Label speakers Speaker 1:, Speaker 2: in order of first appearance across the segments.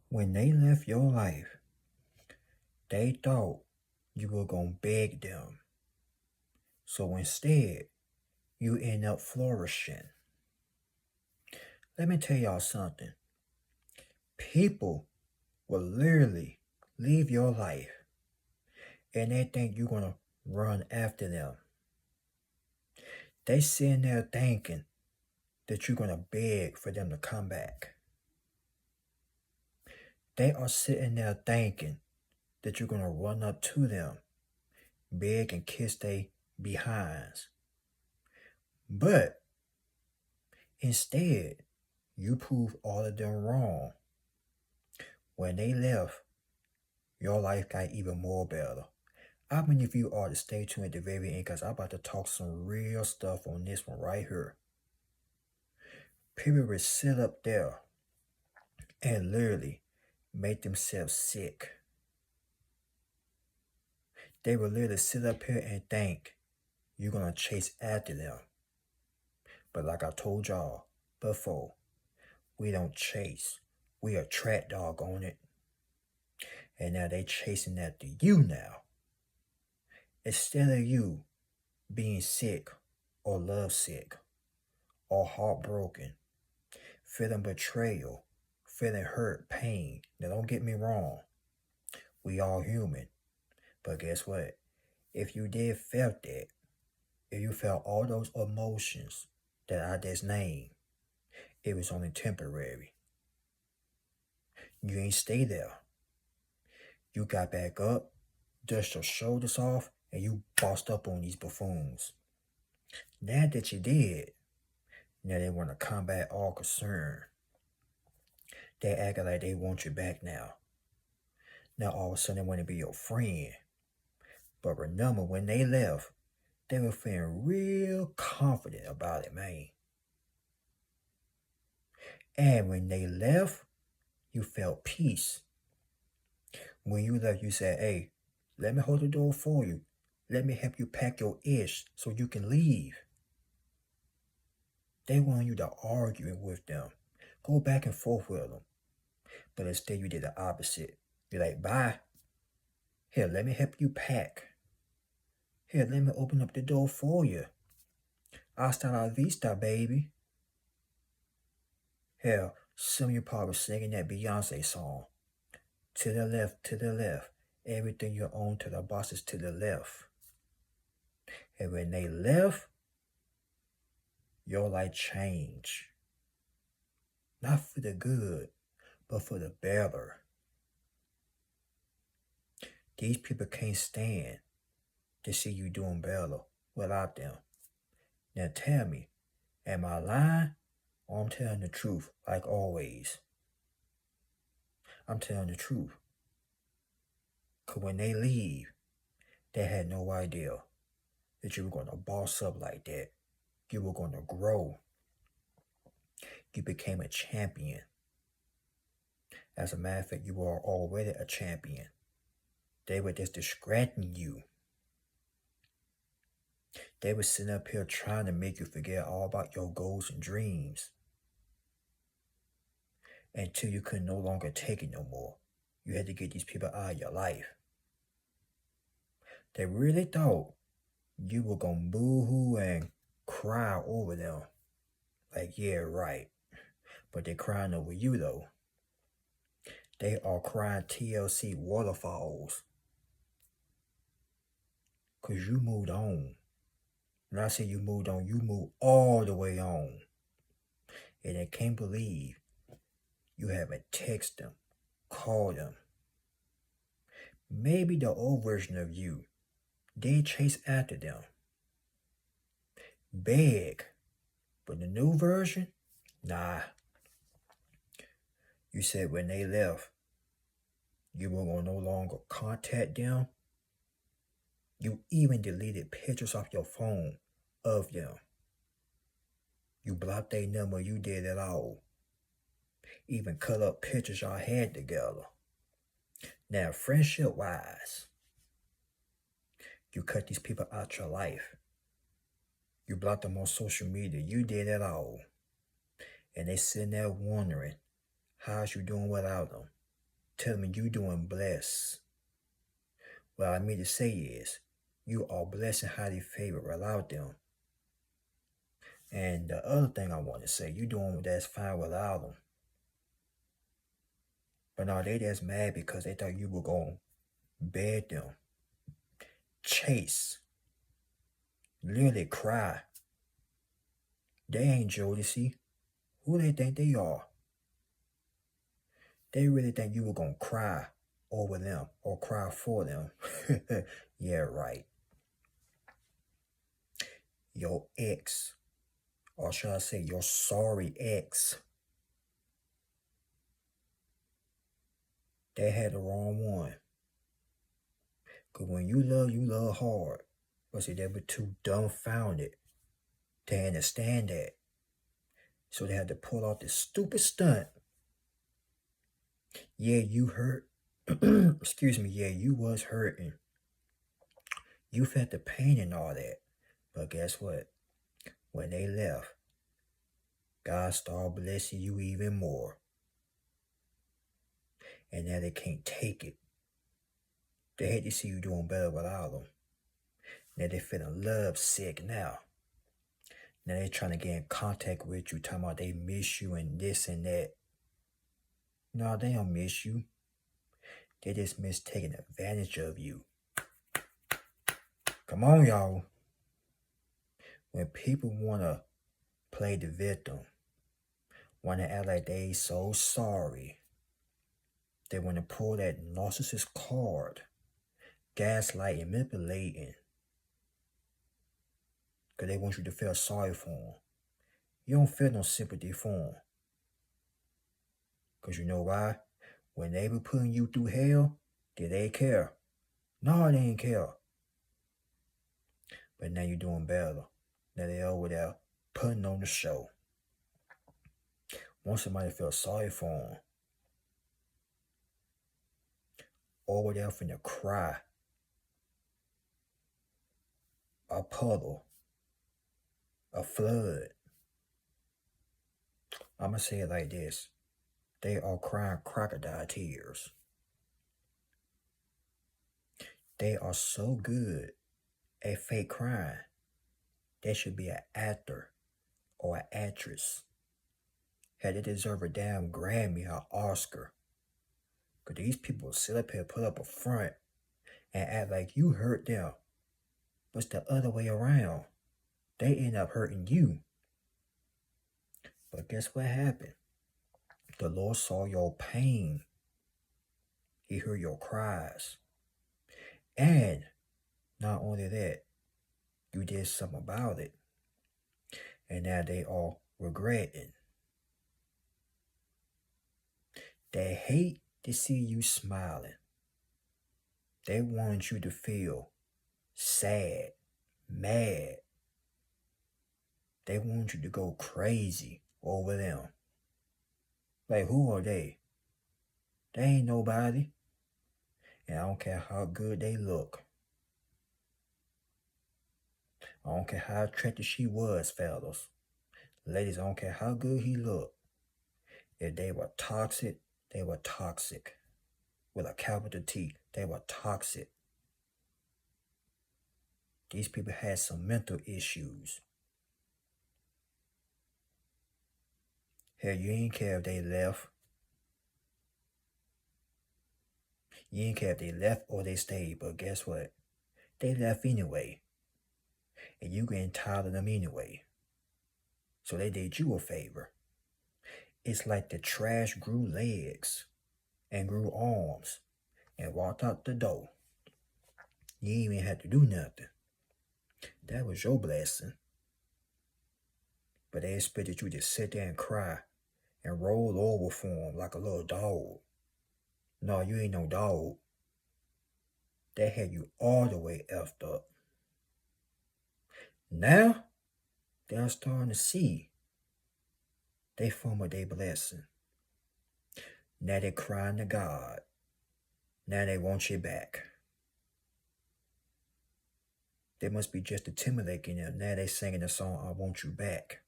Speaker 1: When they left your life, they thought you were going to beg them. So instead, you end up flourishing. Let me tell y'all something. People will literally leave your life and they think you're going to run after them. They sitting there thinking that you're going to beg for them to come back. They are sitting there thinking that you're going to run up to them, beg and kiss their behinds. But instead, you prove all of them wrong. When they left, your life got even more better. I mean, if you are to stay tuned at the very end, because I'm about to talk some real stuff on this one right here. People will sit up there and literally make themselves sick. They will literally sit up here and think you're going to chase after them. But like I told y'all before, we don't chase. We attract, doggone it. And now they chasing after you now. Instead of you being sick or lovesick or heartbroken, feeling betrayal, feeling hurt, pain. Now don't get me wrong. We all human. But guess what? If you did felt that, if you felt all those emotions that I just named, it was only temporary. You ain't stay there. You got back up, dust your shoulders off, and you bossed up on these buffoons. Now that you did, now they want to combat all concern. They act like they want you back now. Now all of a sudden they want to be your friend. But remember, when they left, they were feeling real confident about it, man. And when they left, you felt peace. When you left, you said, hey, let me hold the door for you. Let me help you pack your ish so you can leave. They want you to argue with them. Go back and forth with them. But instead you did the opposite. You're like, bye. Here, let me help you pack. Here, let me open up the door for you. Hasta la vista, baby. Hell, some of you probably singing that Beyonce song. To the left. Everything you own to the bosses to the left. And when they left, your life changed. Not for the good, but for the better. These people can't stand to see you doing better without them. Now tell me, am I lying or I'm telling the truth like always? I'm telling the truth. Because when they leave, they had no idea that you were going to boss up like that. You were going to grow. You became a champion. As a matter of fact, you were already a champion. They were just distracting you. They were sitting up here trying to make you forget all about your goals and dreams. Until you could no longer take it no more. You had to get these people out of your life. They really thought you were going to boo-hoo and cry over them. Like, yeah, right. But they're crying over you, though. They are crying TLC waterfalls. Because you moved on. When I say you moved on, you moved all the way on. And they can't believe you haven't texted them, called them. Maybe the old version of you did chase after them. Beg. But the new version? Nah. You said when they left, you were going to no longer contact them. You even deleted pictures off your phone of them. You blocked their number, you did it all. Even cut up pictures y'all had together. Now, friendship-wise, you cut these people out your life. You blocked them on social media. You did it all. And they sitting there wondering, how's you doing without them? Tell me you doing blessed. What I mean to say is, you are blessed and highly favored without them. And the other thing I want to say, you doing that's fine without them. But now they just mad because they thought you were going to bed them, chase, literally cry. They ain't Jodeci. Who they think they are? They really think you were going to cry over them or cry for them. Yeah, right. Your ex, or should I say your sorry ex, they had the wrong one. Because when you love hard. But see, they were too dumbfounded to understand that. So they had to pull off this stupid stunt. Yeah, you hurt. Excuse me, yeah, you was hurting. You felt the pain and all that. But guess what? When they left, God started blessing you even more. And now they can't take it. They hate to see you doing better without them. Now they feeling love sick now. Now they trying to get in contact with you, talking about they miss you and this and that. No, they don't miss you. They just miss taking advantage of you. Come on, y'all. When people want to play the victim, want to act like they so sorry, they want to pull that narcissist card, gaslighting, manipulating, because they want you to feel sorry for them. You don't feel no sympathy for them. Because you know why? When they were putting you through hell, did they care? No, they didn't care. But now you're doing better. Now they're over there putting on the show. Want somebody to feel sorry for them. Over there finna cry. A puddle. A flood. I'm going to say it like this. They are crying crocodile tears. They are so good at fake crying. They should be an actor or an actress. Hey, they deserve a damn Grammy or Oscar. Because these people sit up here, put up a front, and act like you hurt them. But it's the other way around. They end up hurting you. But guess what happened? The Lord saw your pain. He heard your cries. And not only that, you did something about it. And now they are regretting. They hate to see you smiling. They want you to feel sad, mad. They want you to go crazy over them. Like, who are they? They ain't nobody. And I don't care how good they look. I don't care how attractive she was, fellas. Ladies, I don't care how good he looked. If they were toxic, they were toxic. With a capital T, they were toxic. These people had some mental issues. Hell, you ain't care if they left. You ain't care if they left or they stayed, but guess what? They left anyway. And you getting tired of them anyway. So they did you a favor. It's like the trash grew legs and grew arms and walked out the door. You ain't even had to do nothing. That was your blessing. But they expected you to sit there and cry and roll over for them like a little dog. No, you ain't no dog. They had you all the way effed up. Now, they're starting to see they fumbled their blessing. Now they crying to God. Now they want you back. They must be just a Timberlake in them. Now they singing the song, I Want You Back.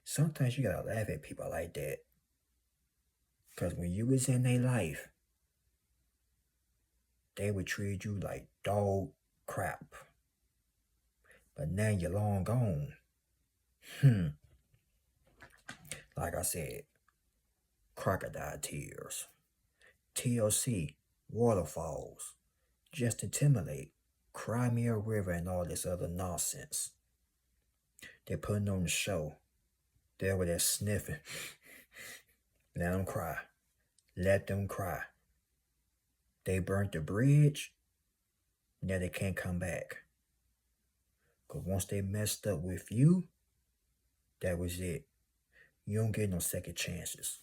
Speaker 1: Sometimes you gotta laugh at people like that. Because when you was in their life, they would treat you like dog crap. But now you're long gone. Like I said, crocodile tears. TLC, waterfalls. Justin Timberlake, Cry Me a River, and all this other nonsense. They're putting on the show. They're over there sniffing. Let them cry. Let them cry. They burnt the bridge. Now they can't come back. Because once they messed up with you, that was it. You don't get no second chances.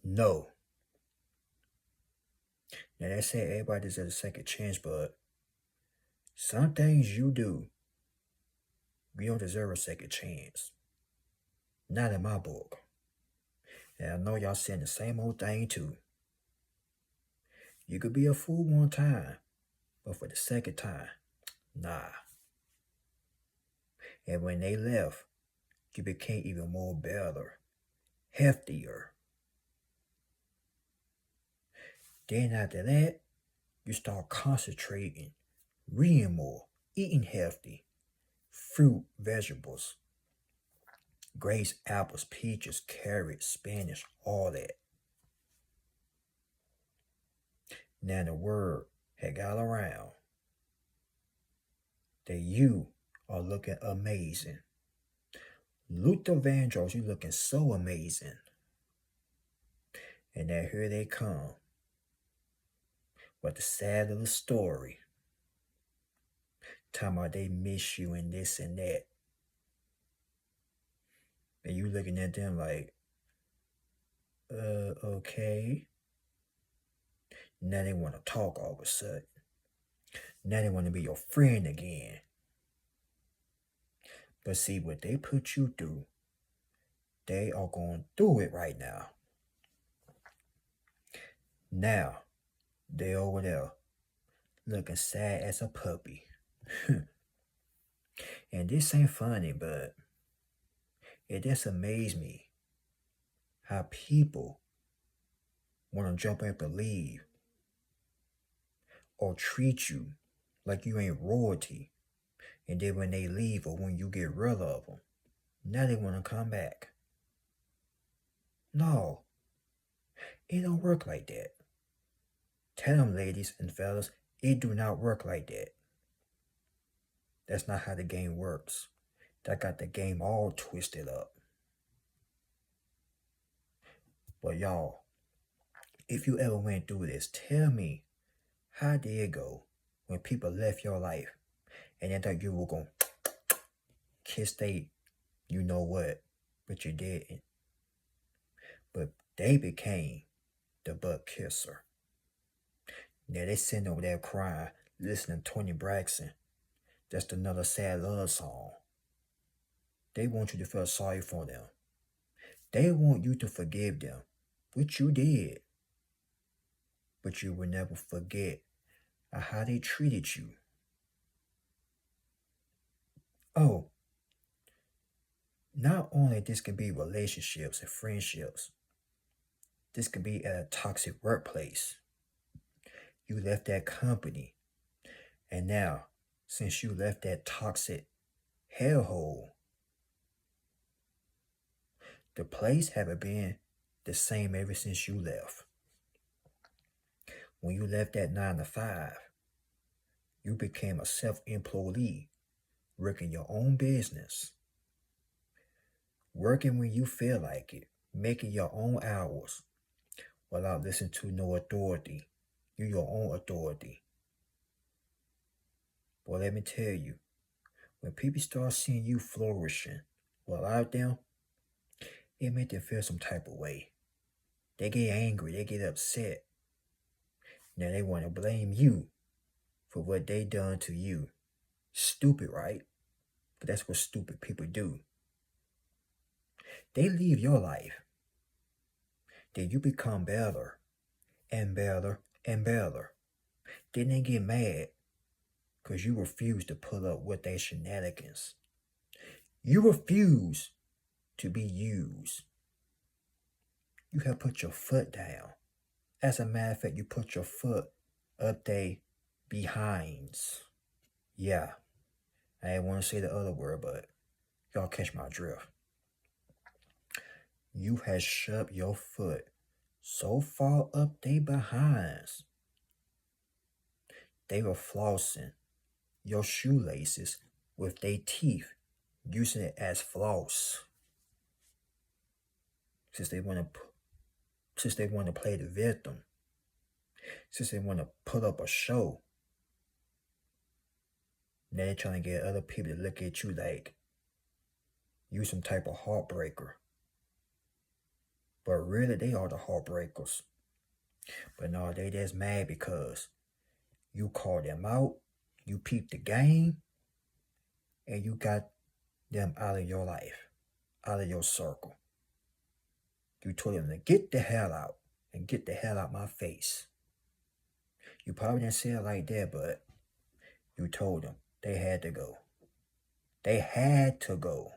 Speaker 1: No. Now they say everybody deserves a second chance, but some things you do, you don't deserve a second chance. Not in my book. And I know y'all saying the same old thing too. You could be a fool one time, but for the second time, nah. And when they left, you became even more better, heftier. Then after that, you start concentrating, reading more, eating healthy, fruit, vegetables, grapes, apples, peaches, carrots, spinach, all that. Now the word had got around that you are looking amazing. Luther Vandross, you looking so amazing. And now here they come. But the sad little story. Talking about they miss you and this and that. And you looking at them like, okay. Now they want to talk all of a sudden. Now they want to be your friend again. But see, what they put you through, they are going through it right now. Now, they over there looking sad as a puppy. And this ain't funny, but it just amazed me how people want to jump up and leave or treat you like you ain't royalty. And then when they leave or when you get rid of them, now they want to come back. No, it don't work like that. Tell them, ladies and fellas, it do not work like that. That's not how the game works. That got the game all twisted up. But y'all, if you ever went through this, tell me, how did it go when people left your life and they thought you were going to kiss they, you know what, but you didn't. But they became the butt kisser. Now they sitting over there crying, listening to Toni Braxton. Just another sad love song. They want you to feel sorry for them. They want you to forgive them, which you did. But you will never forget how they treated you. Oh, not only this can be relationships and friendships, this could be at a toxic workplace. You left that company, and now, since you left that toxic hellhole, the place haven't been the same ever since you left. When you left that 9 to 5, you became a self-employee, working your own business, working when you feel like it, making your own hours without listening to no authority. You're your own authority. Well, let me tell you, when people start seeing you flourishing without them, it makes them feel some type of way. They get angry, they get upset. Now they want to blame you for what they done to you. Stupid, right? But that's what stupid people do. They leave your life. Then you become better and better and better. Then they get mad because you refuse to put up with their shenanigans. You refuse to be used. You have put your foot down. As a matter of fact, you put your foot up they behinds. Yeah, I didn't want to say the other word, but y'all catch my drift. You have shoved your foot so far up they behinds. They were flossing your shoelaces with their teeth, using it as floss. Since they want to play the victim, since they want to put up a show, now they're trying to get other people to look at you like you some type of heartbreaker. But really, they are the heartbreakers. But no, they just mad because you called them out, you peeped the game, and you got them out of your life, out of your circle. You told them to get the hell out and get the hell out my face. You probably didn't say it like that, but you told them they had to go. They had to go.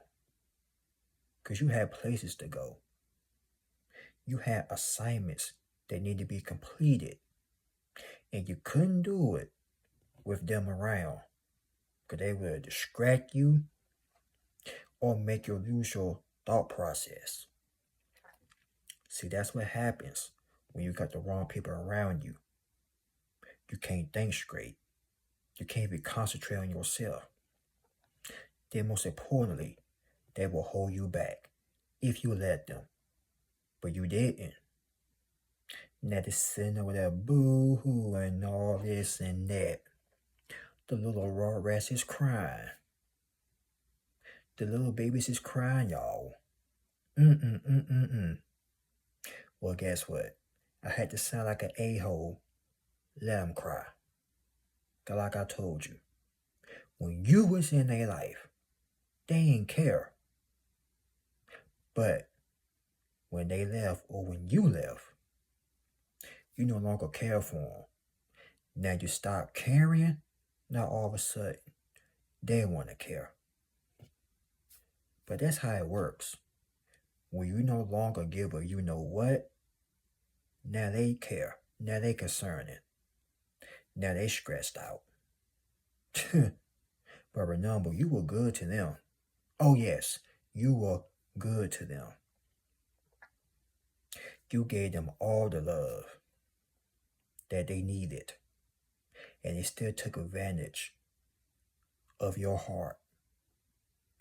Speaker 1: Because you had places to go. You had assignments that need to be completed. And you couldn't do it with them around. Because they would distract you or make you lose your thought process. See, that's what happens when you got the wrong people around you. You can't think straight. You can't be concentrate on yourself. Then most importantly, they will hold you back if you let them. But you didn't. Now they're sitting over there boo-hoo and all this and that. The little raw rats is crying. The little babies is crying, y'all. Well, guess what? I had to sound like an a-hole. Let them cry. Cause like I told you, when you was in their life, they ain't care. But when they left or when you left, you no longer care for them. Now you stop caring, now all of a sudden, they want to care. But that's how it works. When you no longer give a you know what, now they care. Now they concerning. Now they stressed out. But remember, you were good to them. Oh yes, you were good to them. You gave them all the love that they needed. And they still took advantage of your heart.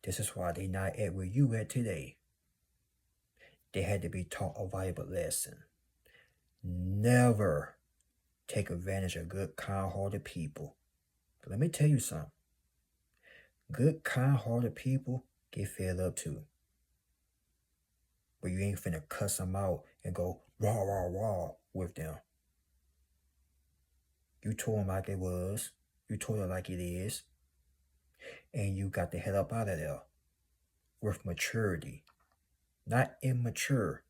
Speaker 1: This is why they not at where you at today. They had to be taught a valuable lesson. Never take advantage of good, kind-hearted people. But let me tell you something. Good, kind-hearted people get fed up too. But you ain't finna cuss them out and go rah, rah, rah with them. You told them like it was. You told it like it is. And you got the hell up out of there with maturity. Not immature.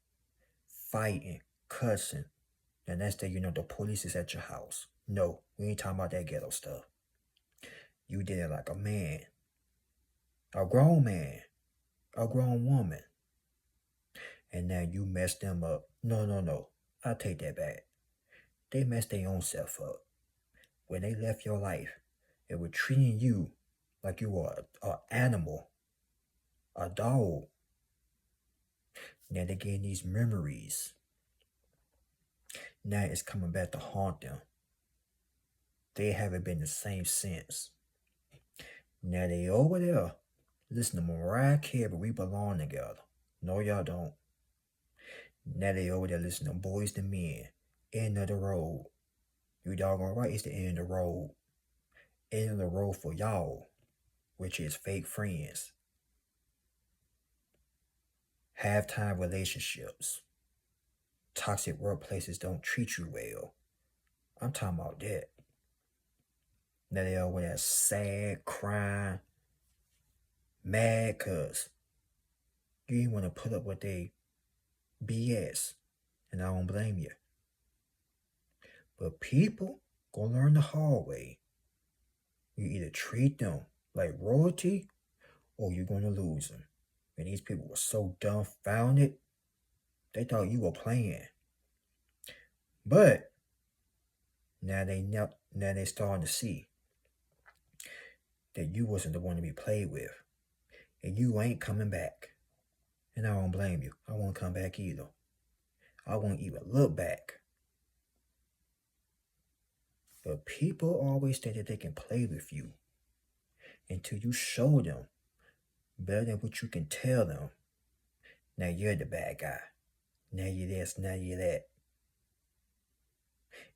Speaker 1: Fighting, cussing. The next day, the police is at your house. No, we ain't talking about that ghetto stuff. You did it like a man. A grown man. A grown woman. And now you messed them up. No. I take that back. They messed their own self up. When they left your life, they were treating you like you were an animal. A dog. Now they're getting these memories. Now it's coming back to haunt them. They haven't been the same since. Now they over there. Listen to Mariah Carey, We Belong Together. No, y'all don't. Now they over there listening to Boys to Men. End of the road. You doggone right, it's the end of the road. End of the road for y'all, which is fake friends. Half-time relationships. Toxic workplaces don't treat you well. I'm talking about that. Now they over there sad, crying, mad cause you didn't want to put up with they BS. And I don't blame you. But people gonna learn the hard way. You either treat them like royalty or you're gonna lose them. And these people were so dumbfounded They thought you were playing. But now they starting to see that you wasn't the one to be played with. And you ain't coming back. And I don't blame you. I won't come back either. I won't even look back. But people always think that they can play with you until you show them better than what you can tell them. Now you're the bad guy. Now you're this, now you're that.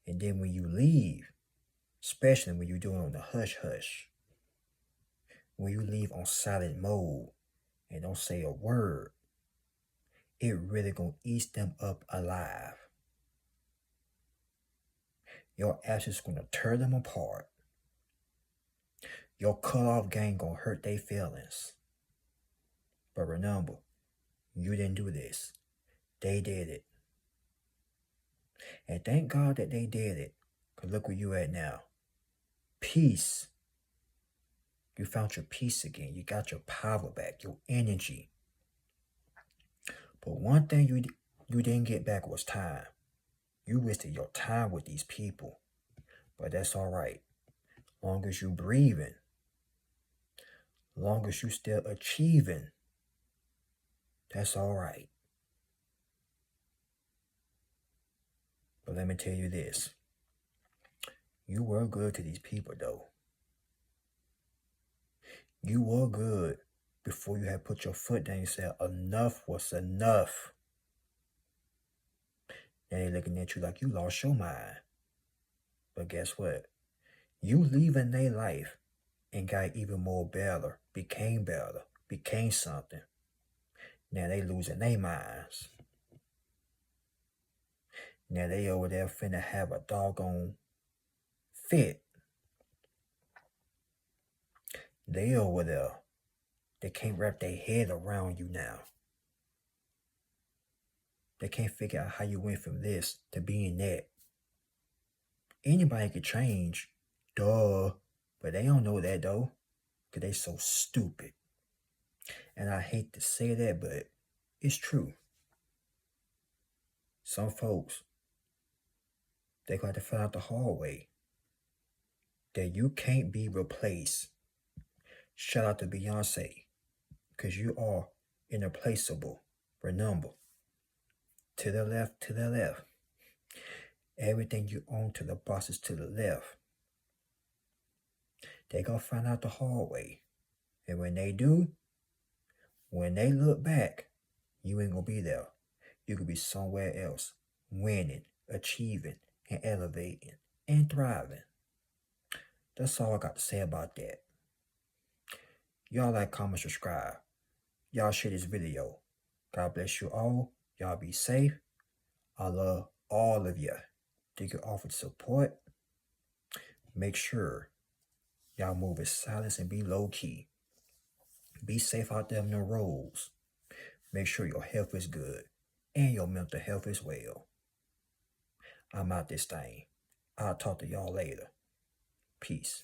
Speaker 1: And then when you leave, especially when you're doing on the hush-hush, when you leave on silent mode and don't say a word, it really gonna eat them up alive. Your actions gonna tear them apart. Your cut-off game gonna hurt their feelings. But remember, you didn't do this. They did it. And thank God that they did it. Because look where you at now. Peace. You found your peace again. You got your power back, your energy. But one thing you didn't get back was time. You wasted your time with these people. But that's all right. Long as you breathing. Long as you still achieving. That's all right. But let me tell you this. You were good to these people, though. You were good before you had put your foot down and said, enough was enough. Now they're looking at you like you lost your mind. But guess what? You leaving their life and got even more better, became something. Now they losing their minds. Now they over there finna have a doggone fit. They over there. They can't wrap their head around you now. They can't figure out how you went from this to being that. Anybody could change. Duh. But they don't know that though. Because they so stupid. And I hate to say that, but it's true. Some folks, they got to find out the hard way that you can't be replaced. Shout out to Beyonce, because you are irreplaceable. Remember, to the left, to the left. Everything you own to the boss is to the left. They gonna find out the hard way. And when they do, when they look back, you ain't gonna be there. You could be somewhere else, winning, achieving, and elevating, and thriving. That's all I got to say about that. Y'all like, comment, subscribe. Y'all share this video. God bless you all. Y'all be safe. I love all of you. Thank you all for the support. Make sure y'all move in silence and be low key. Be safe out there on the roads. Make sure your health is good and your mental health as well. I'm out this thing. I'll talk to y'all later. Peace.